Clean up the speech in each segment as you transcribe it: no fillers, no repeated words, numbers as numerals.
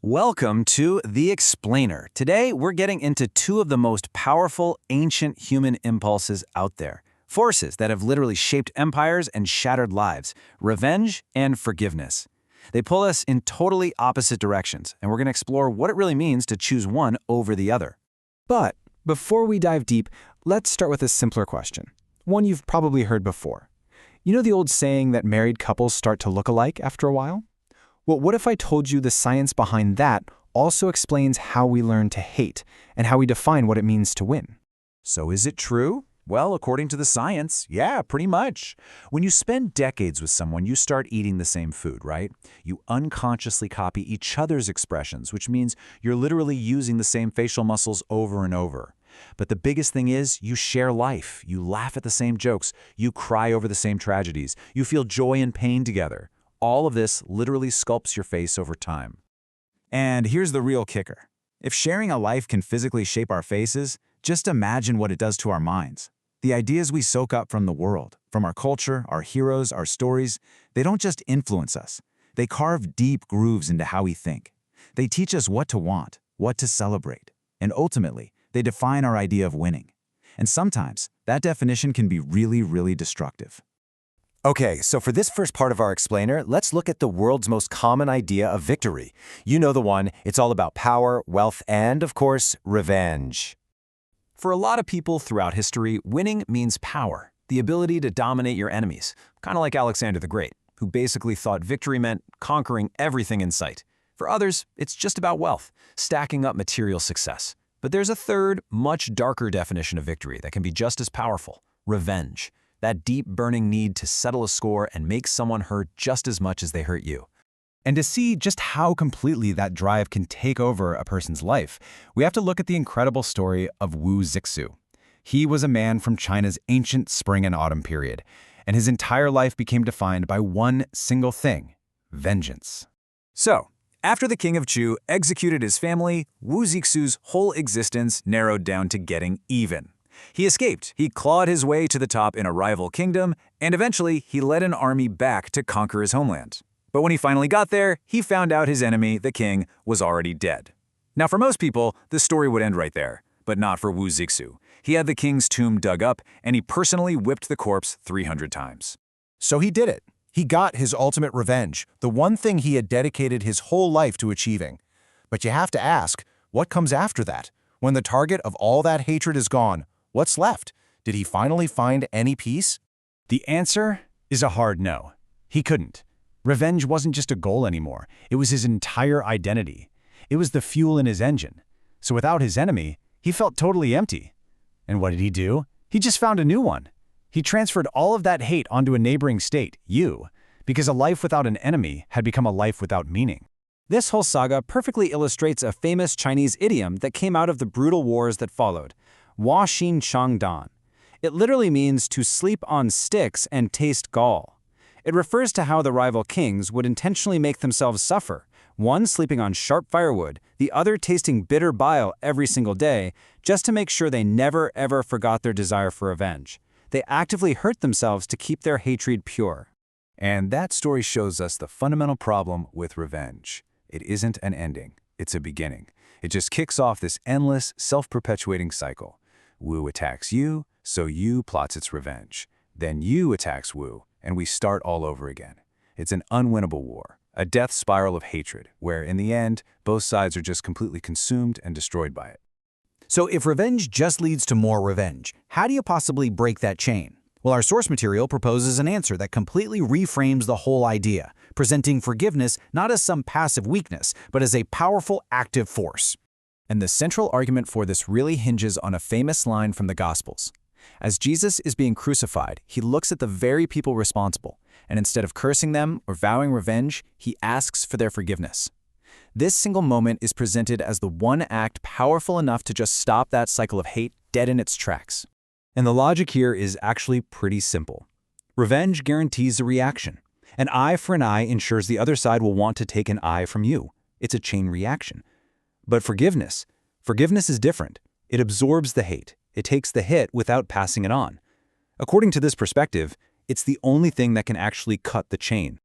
Welcome to The Explainer. Today, we're getting into two of the most powerful ancient human impulses out there. Forces that have literally shaped empires and shattered lives. Revenge and forgiveness. They pull us in totally opposite directions, and we're going to explore what it really means to choose one over the other. But before we dive deep, let's start with a simpler question. One you've probably heard before. You know the old saying that married couples start to look alike after a while? Well, what if I told you the science behind that also explains how we learn to hate and how we define what it means to win? So is it true? Well, according to the science, yeah, pretty much. When you spend decades with someone, you start eating the same food, right? You unconsciously copy each other's expressions, which means you're literally using the same facial muscles over and over. But the biggest thing is you share life. You laugh at the same jokes. You cry over the same tragedies. You feel joy and pain together. All of this literally sculpts your face over time. And here's the real kicker. If sharing a life can physically shape our faces, just imagine what it does to our minds. The ideas we soak up from the world, from our culture, our heroes, our stories, they don't just influence us. They carve deep grooves into how we think. They teach us what to want, what to celebrate, and ultimately, they define our idea of winning. And sometimes, that definition can be really, really destructive. Okay, so for this first part of our explainer, let's look at the world's most common idea of victory. You know the one, it's all about power, wealth, and, of course, revenge. For a lot of people throughout history, winning means power, the ability to dominate your enemies, kind of like Alexander the Great, who basically thought victory meant conquering everything in sight. For others, it's just about wealth, stacking up material success. But there's a third, much darker definition of victory that can be just as powerful: revenge. That deep, burning need to settle a score and make someone hurt just as much as they hurt you. And to see just how completely that drive can take over a person's life, we have to look at the incredible story of Wu Zixu. He was a man from China's ancient spring and autumn period, and his entire life became defined by one single thing: vengeance. So, after the king of Chu executed his family, Wu Zixu's whole existence narrowed down to getting even. He escaped, he clawed his way to the top in a rival kingdom, and eventually he led an army back to conquer his homeland. But when he finally got there, he found out his enemy, the king, was already dead. Now for most people, this story would end right there, but not for Wu Zixu. He had the king's tomb dug up, and he personally whipped the corpse 300 times. So he did it. He got his ultimate revenge, the one thing he had dedicated his whole life to achieving. But you have to ask, what comes after that? When the target of all that hatred is gone, what's left? Did he finally find any peace? The answer is a hard no. He couldn't. Revenge wasn't just a goal anymore. It was his entire identity. It was the fuel in his engine. So without his enemy, he felt totally empty. And what did he do? He just found a new one. He transferred all of that hate onto a neighboring state, Yu, because a life without an enemy had become a life without meaning. This whole saga perfectly illustrates a famous Chinese idiom that came out of the brutal wars that followed: Wa Xin Chang Dan. It literally means to sleep on sticks and taste gall. It refers to how the rival kings would intentionally make themselves suffer, one sleeping on sharp firewood, the other tasting bitter bile every single day, just to make sure they never ever forgot their desire for revenge. They actively hurt themselves to keep their hatred pure. And that story shows us the fundamental problem with revenge. It isn't an ending, it's a beginning. It just kicks off this endless, self-perpetuating cycle. Wu attacks Yu, so Yu plots its revenge. Then Yu attacks Wu, and we start all over again. It's an unwinnable war, a death spiral of hatred, where in the end, both sides are just completely consumed and destroyed by it. So if revenge just leads to more revenge, how do you possibly break that chain? Well, our source material proposes an answer that completely reframes the whole idea, presenting forgiveness not as some passive weakness, but as a powerful active force. And the central argument for this really hinges on a famous line from the Gospels. As Jesus is being crucified, he looks at the very people responsible, and instead of cursing them or vowing revenge, he asks for their forgiveness. This single moment is presented as the one act powerful enough to just stop that cycle of hate dead in its tracks. And the logic here is actually pretty simple. Revenge guarantees a reaction. An eye for an eye ensures the other side will want to take an eye from you. It's a chain reaction. But forgiveness is different. It absorbs the hate. It takes the hit without passing it on. According to this perspective, it's the only thing that can actually cut the chain.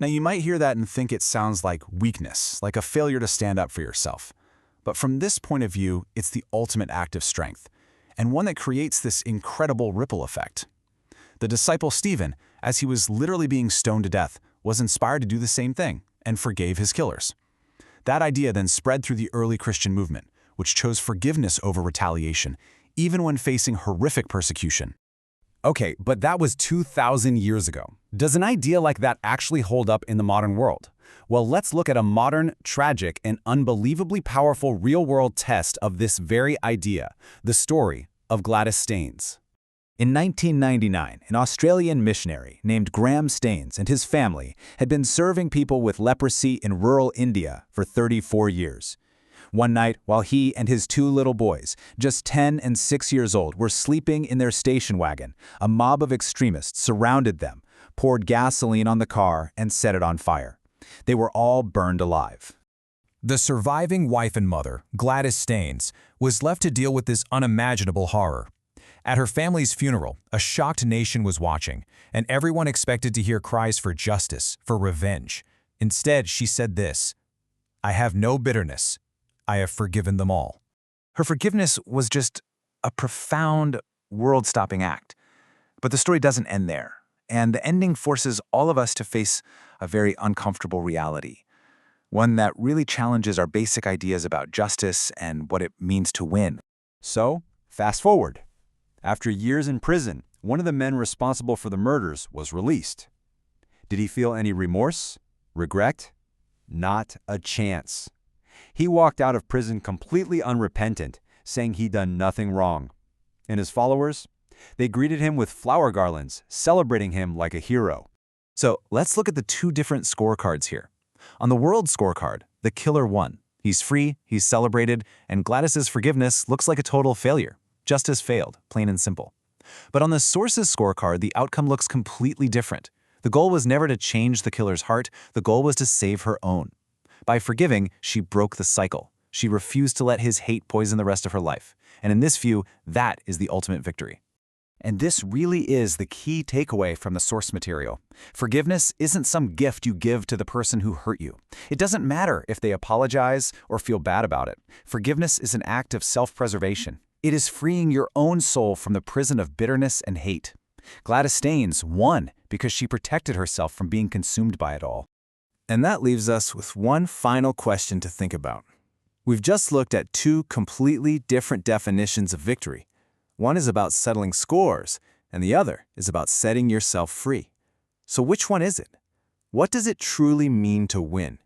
Now, you might hear that and think it sounds like weakness, like a failure to stand up for yourself. But from this point of view, it's the ultimate act of strength, and one that creates this incredible ripple effect. The disciple Stephen, as he was literally being stoned to death, was inspired to do the same thing and forgave his killers. That idea then spread through the early Christian movement, which chose forgiveness over retaliation, even when facing horrific persecution. Okay, but that was 2,000 years ago. Does an idea like that actually hold up in the modern world? Well, let's look at a modern, tragic, and unbelievably powerful real-world test of this very idea, the story of Gladys Staines. In 1999, an Australian missionary named Graham Staines and his family had been serving people with leprosy in rural India for 34 years. One night, while he and his two little boys, just 10 and 6 years old, were sleeping in their station wagon, a mob of extremists surrounded them, poured gasoline on the car, and set it on fire. They were all burned alive. The surviving wife and mother, Gladys Staines, was left to deal with this unimaginable horror. At her family's funeral, a shocked nation was watching, and everyone expected to hear cries for justice, for revenge. Instead, she said this, "I have no bitterness. I have forgiven them all." Her forgiveness was just a profound, world-stopping act. But the story doesn't end there, and the ending forces all of us to face a very uncomfortable reality, one that really challenges our basic ideas about justice and what it means to win. So, fast forward. After years in prison, one of the men responsible for the murders was released. Did he feel any remorse? Regret? Not a chance. He walked out of prison completely unrepentant, saying he'd done nothing wrong. And his followers? They greeted him with flower garlands, celebrating him like a hero. So let's look at the two different scorecards here. On the world scorecard, the killer won. He's free, he's celebrated, and Gladys's forgiveness looks like a total failure. Justice failed, plain and simple. But on the sources scorecard, the outcome looks completely different. The goal was never to change the killer's heart, the goal was to save her own. By forgiving, she broke the cycle. She refused to let his hate poison the rest of her life. And in this view, that is the ultimate victory. And this really is the key takeaway from the source material. Forgiveness isn't some gift you give to the person who hurt you. It doesn't matter if they apologize or feel bad about it. Forgiveness is an act of self-preservation. It is freeing your own soul from the prison of bitterness and hate. Gladys Staines won because she protected herself from being consumed by it all. And that leaves us with one final question to think about. We've just looked at two completely different definitions of victory. One is about settling scores, and the other is about setting yourself free. So which one is it? What does it truly mean to win?